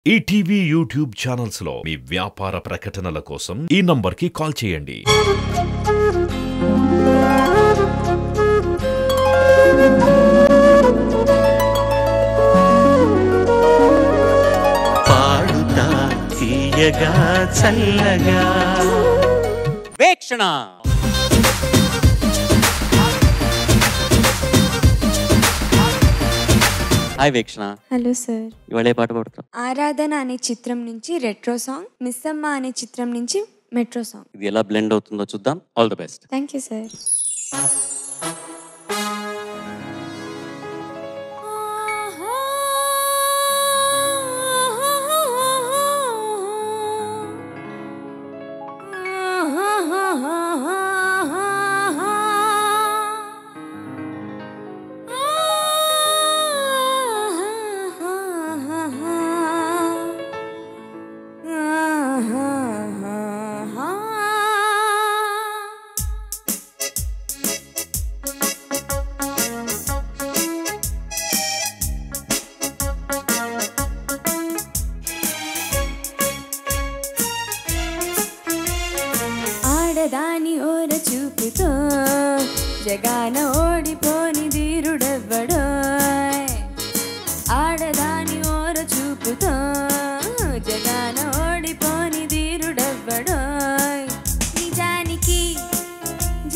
ETV YouTube channels లో మీ వ్యాపార ప్రకటనల కోసం ఈ నంబర్కి కాల్ చేయండి. పాడుతా తీయగా చల్లగా వీక్షణ హాయ్ వీక్షణ. Hello sir. ఇవాళ ఏ పాట పాడతాం? ఆరాధన అనే చిత్రం నుంచి రెట్రో సాంగ్, మిస్సమ్మ అనే చిత్రం నుంచి మెట్రో సాంగ్. ఇది ఎలా బ్లెండ్ అవుతుందో చూద్దాం. All the best. Thank you sir. ఆడదాని ఓర చూపుతో జగాన ఓడిపోని ధీరుడెవ్వడో, ఆడదాని ఓర చూపుతో జగాన ఓడిపోని ధీరుడెవ్వడో, నిజానికి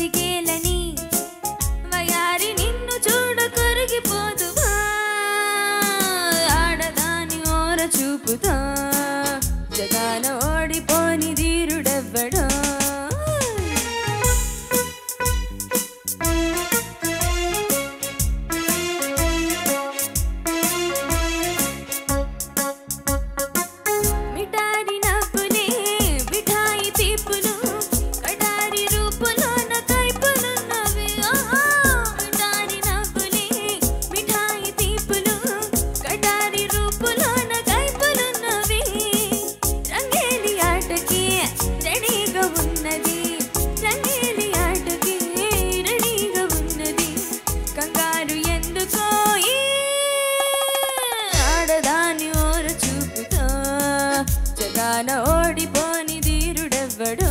జిగేలని వయారి నిన్ను చూడ కొరిగిపోదువా, ఆడదాని ఓర చూపుతో జగాన ఓడిపోని ధీరుడెవ్వడో. ఓడిపోని ధీరుడెవ్వడో.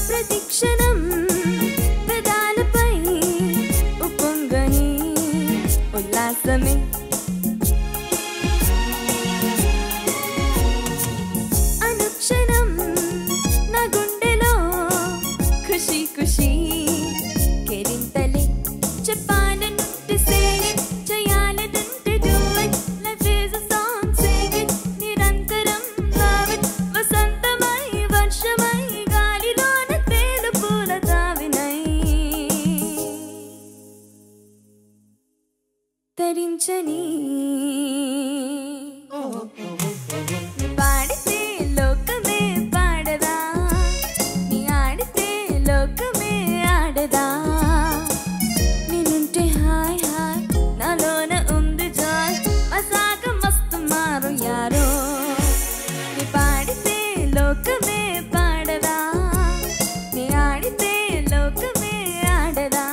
ప్రతిక్షణం పెదాలపై ఉప్పొంగని ఉల్లాసమే, ఖుషి ఖుషి కేరింతలే చెప్పాలనుంటే సేయట్, చేయాలనంటే do it, life is a song say it, నిరంతరం లవ్ ఇట్, వసంతమై వర్షమై గాలిలోన తేలు పూల తావినై తరించని పాడితే లోకమే పాడదా, నీ ఆడితే లోకమే ఆడదా, నేనుంటే హాయ్ హాయ్ నాలోన ఉంది జాయ్, మసాక మస్తు మారు యారో, నీ పాడితే లోకమే పాడదా, నీ ఆడితే లోకమే ఆడదా.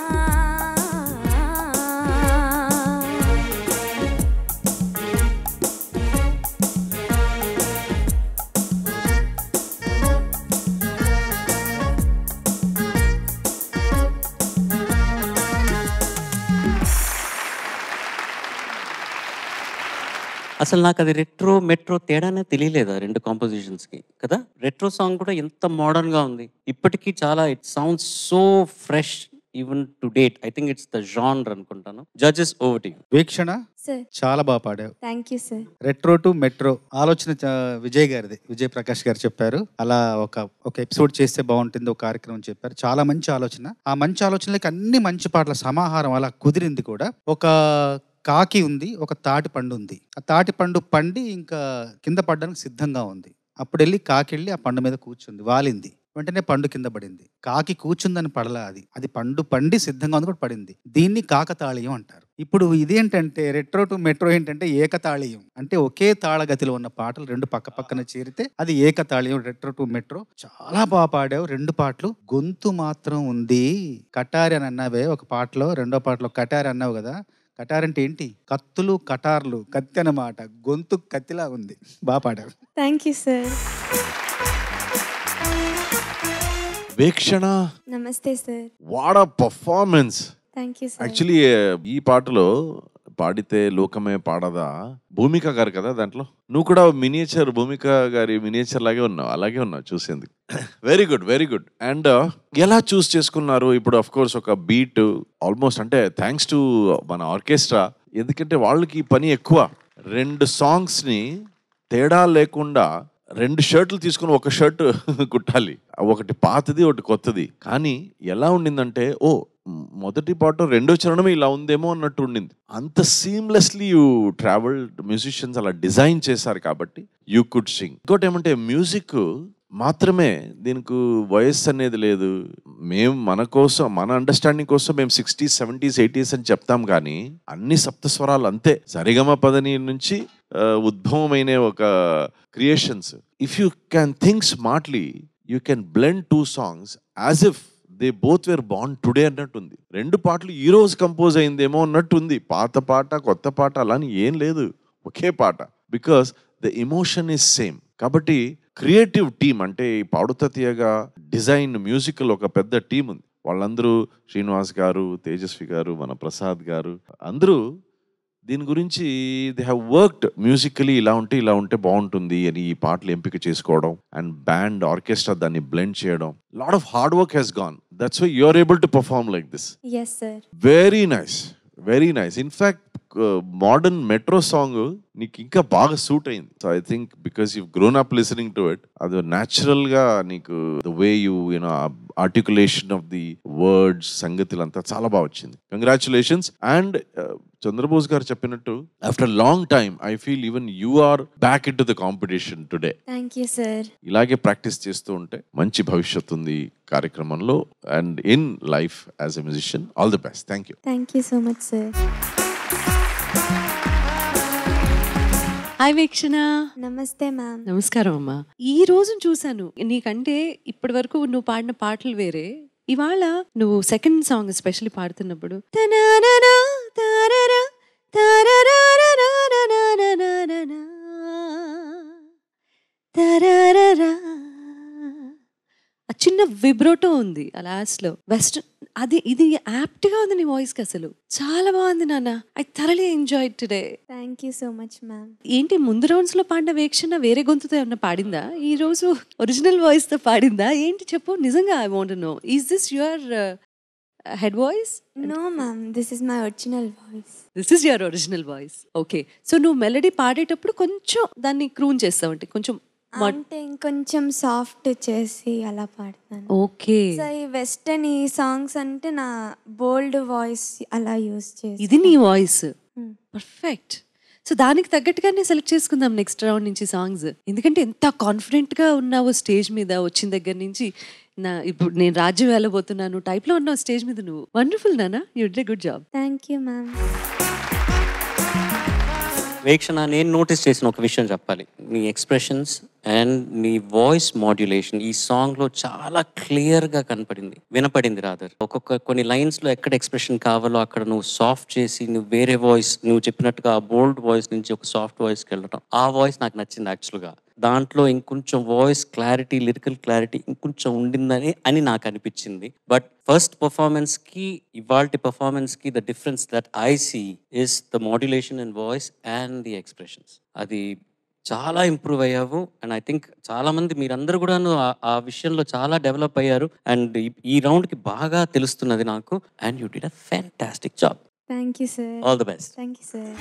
అసలు నాకు అది రెట్రో మెట్రో తేడానే తెలియలేదు ఆ రెండు కాంపోజిషన్స్కి కదా. రెట్రో సాంగ్ కూడా ఎంత మోడర్న్గా ఉంది ఇప్పటికీ, చాలా it sounds so fresh even to date. I think it's the genre అనుకుంటాను. Judges over to you. Veekshana sir. చాలా బాగా పాడావు. Thank you sir. Retro to metro ఆలోచన విజయ్ గారిది, విజయ్ ప్రకాష్ గారు చెప్పారు. అలా ఒక ఎపిసోడ్ చేస్తే బాగుంటుంది, ఒక కార్యక్రమం చెప్పారు. చాలా మంచి ఆలోచన. ఆ మంచి ఆలోచనలకి అన్ని మంచి పాటల సమాహారం అలా కుదిరింది కూడా. ఒక కాకి ఉంది, ఒక తాటి పండు ఉంది. ఆ తాటి పండు పండి ఇంకా కింద పడడానికి సిద్ధంగా ఉంది. అప్పుడు వెళ్ళి కాకి వెళ్ళి ఆ పండు మీద కూర్చుంది, వాలింది. వెంటనే పండు కింద పడింది. కాకి కూర్చుందని పడలా, అది పండు పండి సిద్ధంగా ఉంది కూడా పడింది. దీన్ని కాకతాళీయం అంటారు. ఇప్పుడు ఇదేంటంటే రెట్రో టు మెట్రో ఏంటంటే ఏకతాళీయం, అంటే ఒకే తాళగతిలో ఉన్న పాటలు రెండు పక్క పక్కన చేరితే అది ఏకతాళీయం. రెట్రో టు మెట్రో చాలా బాగా పాడావు 2 పాటలు. గొంతు మాత్రం ఉంది. కటారి అని అన్నావే ఒక పాటలో, రెండో పాటలో కటారి అన్నావు కదా. కటార్ అంటే ఏంటి? కత్తులు కటార్లు, కత్తి అన్నమాట. గొంతు కత్తిలా ఉంది. బాగా పాడావు. Thank you sir. వీక్షణ, నమస్తే sir. What a performance. Thank you sir. Actually ఈ పాటలో పాడితే లోకమే పాడదా భూమిక గారు కదా దాంట్లో. నువ్వు కూడా మినియేచర్ భూమిక గారి మినియేచర్ లాగే ఉన్నావు, అలాగే ఉన్నావు చూసేందుకు. Very good, very good. And ఎలా చూస్ చేసుకున్నారు? ఇప్పుడు అఫ్ కోర్స్ ఒక బీట్ ఆల్మోస్ట్ అంటే థ్యాంక్స్ టు మన ఆర్కెస్ట్రా, ఎందుకంటే వాళ్ళకి పని ఎక్కువ. 2 సాంగ్స్ని తేడా లేకుండా 2 షర్ట్లు తీసుకుని ఒక షర్ట్ కుట్టాలి. ఒకటి పాతది ఒకటి కొత్తది. కానీ ఎలా ఉండిందంటే మొదటి పాట రెండో చరణమే ఇలా ఉందేమో అన్నట్టు ఉండింది. అంత సీమ్లెస్లీ యూ ట్రావెల్డ్. మ్యూజిషియన్స్ అలా డిజైన్ చేశారు కాబట్టి యూ కుడ్ సింగ్. ఇంకోటి ఏమంటే మ్యూజిక్ మాత్రమే, దీనికి వయస్సు అనేది లేదు. మేము మన కోసం, మన అండర్స్టాండింగ్ కోసం మేము 60s, 70s, 80s అని చెప్తాం, కానీ అన్ని సప్తస్వరాలు అంతే. సరిగమ పదని నుంచి ఉద్భవమైన ఒక creations. If you can think smartly you can blend 2 songs as if they both were born today అన్నట్టుంది. 2 పాటలు ఈ రోజు కంపోజ్ అయిందేమో అన్నట్టుంది. పాత పాట కొత్త పాట అలా అని ఏం లేదు, ఒకే పాట. Because the emotion is same. కాబట్టి క్రియేటివ్ టీమ్ అంటే ఈ పాడుతా తీయగా డిజైన్ మ్యూజికల్ ఒక పెద్ద టీం ఉంది. వాళ్ళందరూ శ్రీనివాస్ గారు, తేజస్వి గారు, మన ప్రసాద్ గారు అందరూ దీని గురించి దే హ్యావ్ వర్క్డ్ మ్యూజికలీ. ఇలా ఉంటే బాగుంటుంది అని ఈ పాటలు ఎంపిక చేసుకోవడం, అండ్ బ్యాండ్ ఆర్కెస్ట్రా దాన్ని బ్లెండ్ చేయడం. Lot of hard work has gone. That's why you are able to perform like this. Yes sir. Very nice, very nice. In fact modern metro song నీకు ఇంకా బాగా సూట్ అయింది. So I think because you grown up listening to it, అది natural గా నీకు the way you know articulation of the words, సంగతులంతా చాలా బాగా వచ్చింది. కంగ్రాచులేషన్స్. అండ్ చంద్రబోస్ గారు చెప్పినట్టు after long time I feel even you are back in to the competition today. Thank you sir. ఇలాగే ప్రాక్టీస్ చేస్తూ ఉంటే మంచి భవిష్యత్తు ఉంది కార్యక్రమంలో and in life as a musician. All the best. Thank you. Thank you so much sir. Hi Veekshana. నమస్తే ma'am. నమస్కారం అమ్మా. ఈ రోజు చూసాను నీకంటే ఇప్పటి వరకు నువ్వు పాడిన పాటలు వేరే, ఇవాళ నువ్వు సెకండ్ సాంగ్ ఎస్పెషల్లీ పాడుతున్నప్పుడు ఆ చిన్న విబ్రోటో ఉంది ఆ లాస్ట్ లో, వెస్టర్న్, ఇది యాప్ట్ గా ఉంది నీ వాయిస్ కి. అసలు చాలా బాగుంది నాన్న. I thoroughly enjoy today. Thank you so much ma'am. ఏంటి ముందు రౌండ్స్ లో పాడిన వీక్షణ వేరే గొంతుతో ఏమన్నా పాడిందా? ఈ రోజు ఒరిజినల్ వాయిస్ తో పాడిందా? ఏంటి చెప్పు నిజంగా. I want to know, is this your head voice? No ma'am, this is my original voice. This is your original voice. Okay. So నువ్వు మెలడీ పాడేటప్పుడు కొంచెం దాన్ని క్రూన్ చేస్తావు, అంటే కొంచెం అంటే ఇంకొంచెం సాఫ్ట్ చేసి అలా పాడతాను. ఓకే. సో ఈ వెస్టర్న్ ఈ సాంగ్స్ అంటే నా బోల్డ్ వాయిస్ అలా యూస్ చేసి. ఇది నీ వాయిస్. పర్ఫెక్ట్. సో దానికి తగ్గట్టుగానే సెలెక్ట్ చేసుకుందాం నెక్స్ట్ రౌండ్ నుంచి సాంగ్స్. ఎందుకంటే ఎంత కాన్ఫిడెంట్ గా ఉన్నావు స్టేజ్ మీద వచ్చిన దగ్గర నుంచి. ఇప్పుడు నేను రాజ్యం వెళ్ళబోతున్నాను టైప్ లో ఉన్నావు స్టేజ్ మీద నువ్వు. వండర్ఫుల్ నానా, you did a good job. Thank you ma'am. వీక్షణ, నేను నోటీస్ చేసిన ఒక విషయం చెప్పాలి. నీ ఎక్స్ప్రెషన్స్ అండ్ నీ వాయిస్ మాడ్యులేషన్ ఈ సాంగ్లో చాలా క్లియర్గా వినపడింది రాదర్. కొన్ని లైన్స్లో ఎక్కడ ఎక్స్ప్రెషన్ కావాలో అక్కడ నువ్వు సాఫ్ట్ చేసి నువ్వు వేరే వాయిస్, నువ్వు చెప్పినట్టుగా ఆ బోల్డ్ వాయిస్ నుంచి ఒక సాఫ్ట్ వాయిస్కి వెళ్ళడం, ఆ వాయిస్ నాకు నచ్చింది యాక్చువల్గా. దాంట్లో ఇంకొంచెం వాయిస్ క్లారిటీ, లిరికల్ క్లారిటీ ఇంకొంచెం ఉండిందని నాకు అనిపించింది. బట్ ఫస్ట్ పర్ఫార్మెన్స్కి ఇవాల్టి పర్ఫార్మెన్స్కి the difference that I see is the modulation in voice and the expressions. అది చాలా ఇంప్రూవ్ అయ్యావు. అండ్ ఐ థింక్ చాలా మంది మీరందరూ కూడా ఆ విషయంలో చాలా డెవలప్ అయ్యారు. అండ్ ఈ రౌండ్కి బాగా తెలుస్తున్నది నాకు. And you did a fantastic job. Thank you sir. All the best. Thank you sir.